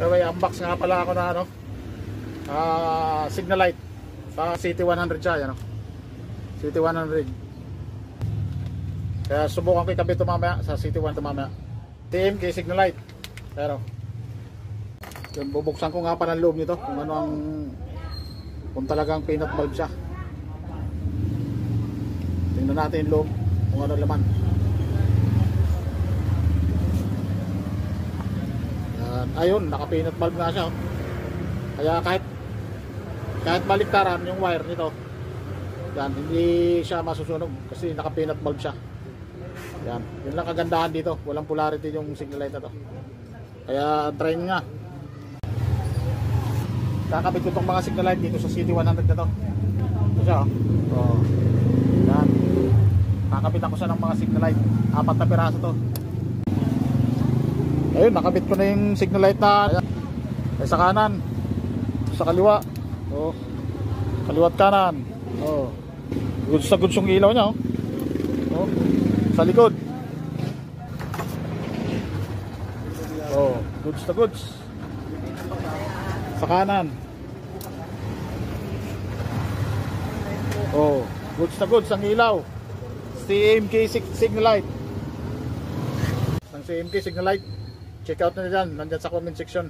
May unbox nga pala ako na ano, signal light sa CT100 siya, yan, CT100. Kaya subukan ko ikabit ito mamaya sa CT1 ito mamaya. TMK signal light. Pero yun, bubuksan ko nga pa ng loob nito kung ano ang, kung talagang peanut bulb siya. Tingnan natin yung loob kung ano laman. Yan. Ayun, naka peanut bulb nga siya, oh. Kaya kahit baliktaran yung wire nito, yan, hindi siya masusunog kasi naka peanut bulb siya. Yan, yun lang kagandahan dito, walang polarity yung signal light na to. Kaya try nyo nga. Kakabit ko itong mga signal light dito sa CT100 na to. Ito siya, oh. Yan, kakabit ako siya ng mga signal light, 4 na piraso to. Ayun, nakabit ko na yung signal light na. Ayan. Ay, sa kanan, sa kaliwa, oh, kaliwat kanan, oh, goods na goods yung ilaw nya, oh. Oh, sa likod, oh, goods na goods sa kanan, oh, goods na goods ang ilaw. CMK signal light, ang CMK signal light, check out na dyan, nandyan sa comment section.